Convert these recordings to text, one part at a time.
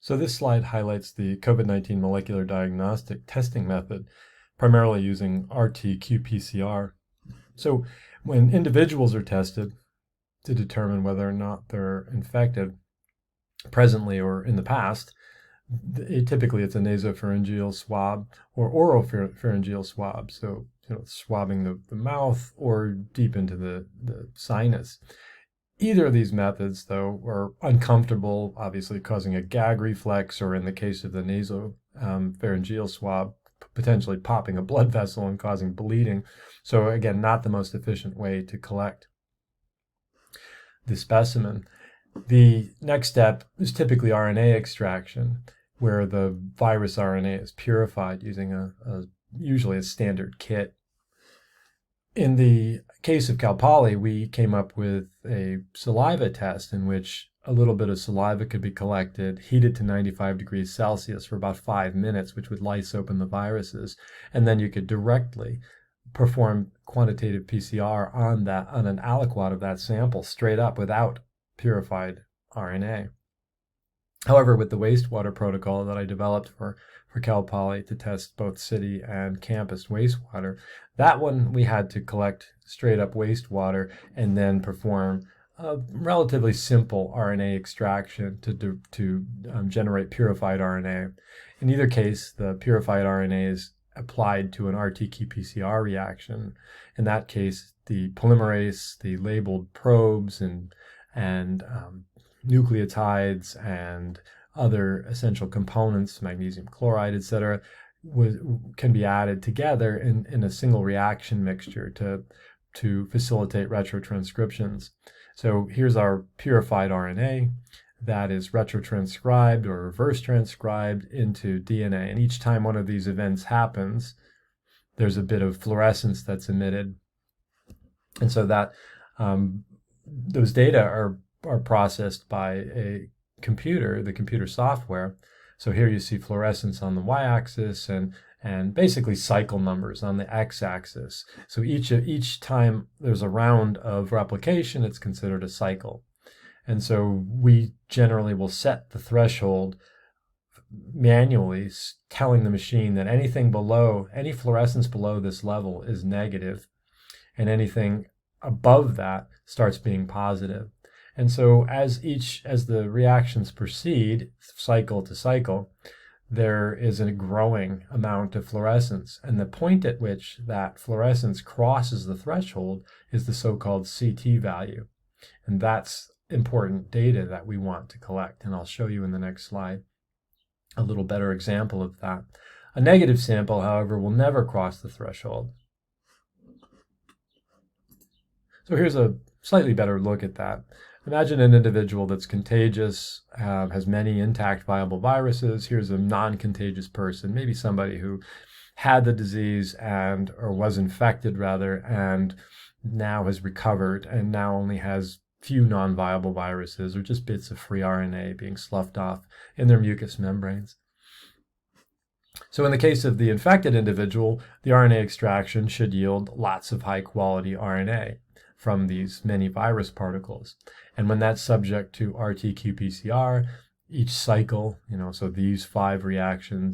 So this slide highlights the COVID-19 molecular diagnostic testing method, primarily using RT-qPCR. So when individuals are tested to determine whether or not they're infected, presently or in the past, typically it's a nasopharyngeal swab or oropharyngeal swab, so swabbing the mouth or deep into the sinus. Either of these methods, though, are uncomfortable, obviously causing a gag reflex, or in the case of the nasopharyngeal swab, potentially popping a blood vessel and causing bleeding. So again, not the most efficient way to collect the specimen. The next step is typically RNA extraction, where the virus RNA is purified using usually a standard kit. In the case of Cal Poly, we came up with a saliva test in which a little bit of saliva could be collected, heated to 95 degrees Celsius for about 5 minutes, which would lyse open the viruses, and then you could directly perform quantitative PCR on an aliquot of that sample straight up without purified RNA. However, with the wastewater protocol that I developed for Cal Poly to test both city and campus wastewater, that one we had to collect straight up wastewater and then perform a relatively simple RNA extraction to generate purified RNA. In either case, the purified RNA is applied to an RT-qPCR reaction. In that case, the polymerase, the labeled probes, and nucleotides and other essential components, magnesium chloride, etc., can be added together in a single reaction mixture to facilitate retrotranscriptions. So here's our purified RNA that is retrotranscribed or reverse transcribed into DNA. And each time one of these events happens, there's a bit of fluorescence that's emitted. And so that those data are processed by a computer, the computer software. So here you see fluorescence on the y-axis and basically cycle numbers on the x-axis. So each time there's a round of replication, it's considered a cycle. And so we generally will set the threshold manually, telling the machine that any fluorescence below this level is negative, and anything above that starts being positive. And so as the reactions proceed, cycle to cycle, there is a growing amount of fluorescence. And the point at which that fluorescence crosses the threshold is the so-called CT value. And that's important data that we want to collect. And I'll show you in the next slide a little better example of that. A negative sample, however, will never cross the threshold. So here's a slightly better look at that. Imagine an individual that's contagious, has many intact viable viruses. Here's a non-contagious person, maybe somebody who had the disease or was infected rather, and now has recovered and now only has few non-viable viruses or just bits of free RNA being sloughed off in their mucous membranes. So in the case of the infected individual, the RNA extraction should yield lots of high-quality RNA from these many virus particles. And when that's subject to RT-qPCR, each cycle, so these 5 RNA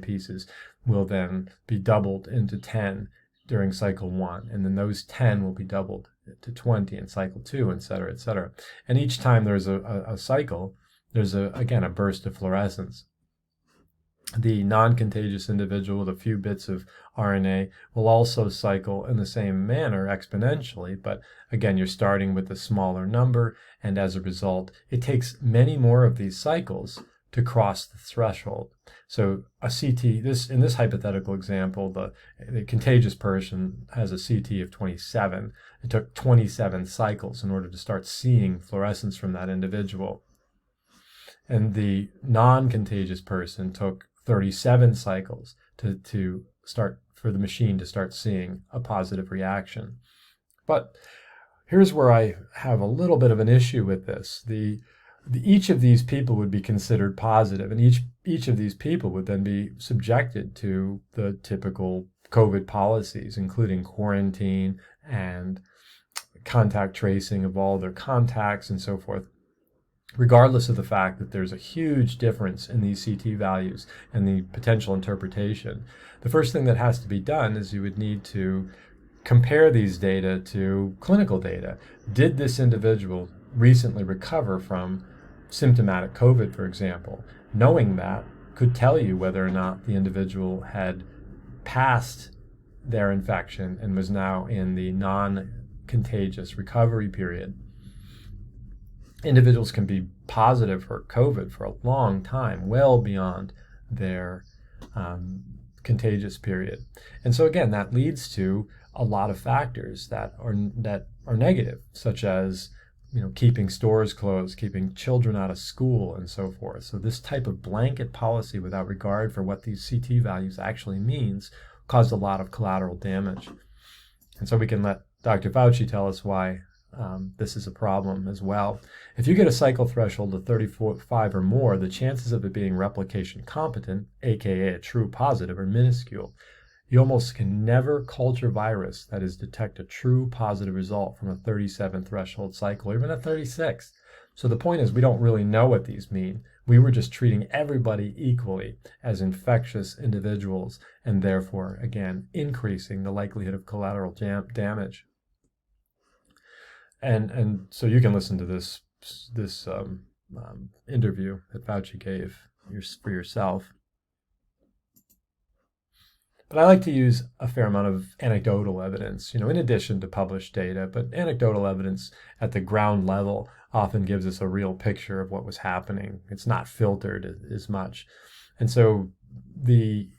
pieces will then be doubled into 10 during cycle 1. And then those 10 will be doubled to 20 in cycle 2, et cetera, et cetera. And each time there's a cycle, there's again a burst of fluorescence. The non-contagious individual with a few bits of RNA will also cycle in the same manner exponentially, but again, you're starting with a smaller number, and as a result, it takes many more of these cycles to cross the threshold. So a CT, in this hypothetical example, the contagious person has a CT of 27. It took 27 cycles in order to start seeing fluorescence from that individual. And the non-contagious person took 37 cycles to start for the machine to start seeing a positive reaction. But here's where I have a little bit of an issue with this. Each of these people would be considered positive, and each of these people would then be subjected to the typical COVID policies, including quarantine and contact tracing of all their contacts and so forth. regardless of the fact that there's a huge difference in these CT values and the potential interpretation. The first thing that has to be done is you would need to compare these data to clinical data. Did this individual recently recover from symptomatic COVID, for example? Knowing that could tell you whether or not the individual had passed their infection and was now in the non-contagious recovery period. Individuals can be positive for COVID for a long time, well beyond their contagious period. And so again, that leads to a lot of factors that are negative, such as keeping stores closed, keeping children out of school, and so forth. So this type of blanket policy without regard for what these CT values actually means caused a lot of collateral damage. And so we can let Dr. Fauci tell us why this is a problem as well. If you get a cycle threshold of 35 or more, the chances of it being replication competent, aka a true positive, are minuscule. You almost can never culture virus, that is, detect a true positive result from a 37 threshold cycle, or even a 36. So the point is, we don't really know what these mean. We were just treating everybody equally as infectious individuals, and therefore, again, increasing the likelihood of collateral damage. And so you can listen to this interview that Fauci gave for yourself. But I like to use a fair amount of anecdotal evidence, in addition to published data. But anecdotal evidence at the ground level often gives us a real picture of what was happening. It's not filtered as much. And so the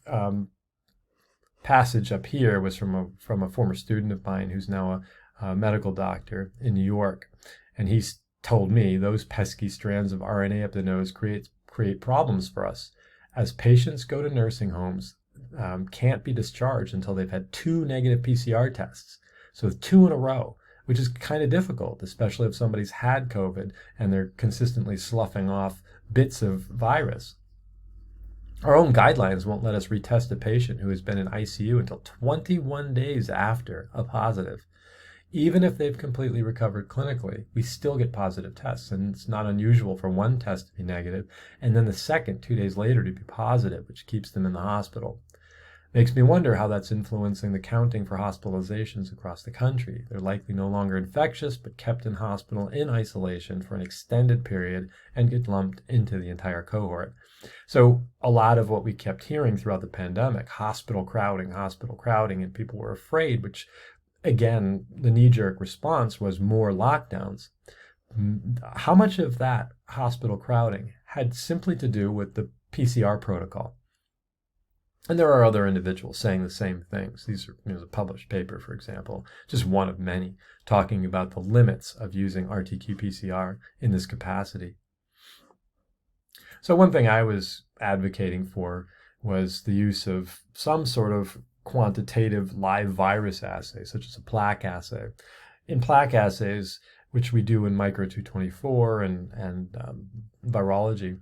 passage up here was from a former student of mine who's now a medical doctor in New York. And he's told me those pesky strands of RNA up the nose create problems for us. As patients go to nursing homes, can't be discharged until they've had 2 negative PCR tests. So 2 in a row, which is kind of difficult, especially if somebody's had COVID and they're consistently sloughing off bits of virus. Our own guidelines won't let us retest a patient who has been in ICU until 21 days after a positive. Even if they've completely recovered clinically, we still get positive tests, and it's not unusual for one test to be negative and then the second 2 days later to be positive, which keeps them in the hospital. Makes me wonder how that's influencing the counting for hospitalizations across the country. They're likely no longer infectious, but kept in hospital in isolation for an extended period and get lumped into the entire cohort. So a lot of what we kept hearing throughout the pandemic, hospital crowding, and people were afraid, which again, the knee-jerk response was more lockdowns. How much of that hospital crowding had simply to do with the PCR protocol? And there are other individuals saying the same things. These are a published paper, for example, just one of many, talking about the limits of using RT-qPCR in this capacity. So one thing I was advocating for was the use of some sort of quantitative live virus assay, such as a Plaque assay. In Plaque assays, which we do in Micro 224 and virology,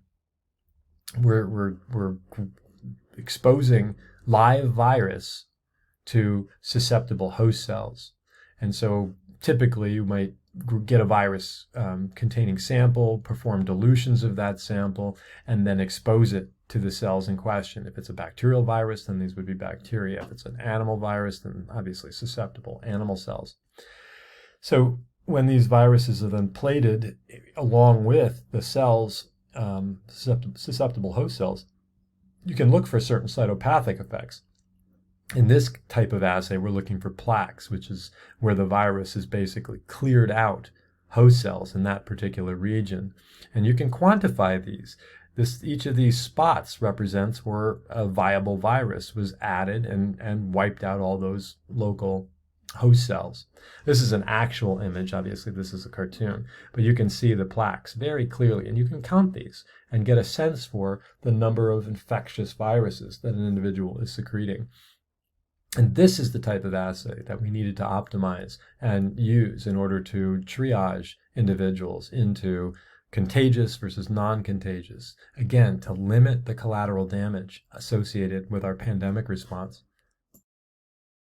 we're exposing live virus to susceptible host cells. And so typically you might get a virus containing sample, perform dilutions of that sample, and then expose it to the cells in question. If it's a bacterial virus, then these would be bacteria. If it's an animal virus, then obviously susceptible animal cells. So when these viruses are then plated along with the cells, susceptible host cells, you can look for certain cytopathic effects. In this type of assay, we're looking for plaques, which is where the virus is basically cleared out host cells in that particular region. And you can quantify these. Each of these spots represents where a viable virus was added and wiped out all those local host cells. This is an actual image. Obviously, this is a cartoon, but you can see the plaques very clearly, and you can count these and get a sense for the number of infectious viruses that an individual is secreting. And this is the type of assay that we needed to optimize and use in order to triage individuals into contagious versus non-contagious, again, to limit the collateral damage associated with our pandemic response.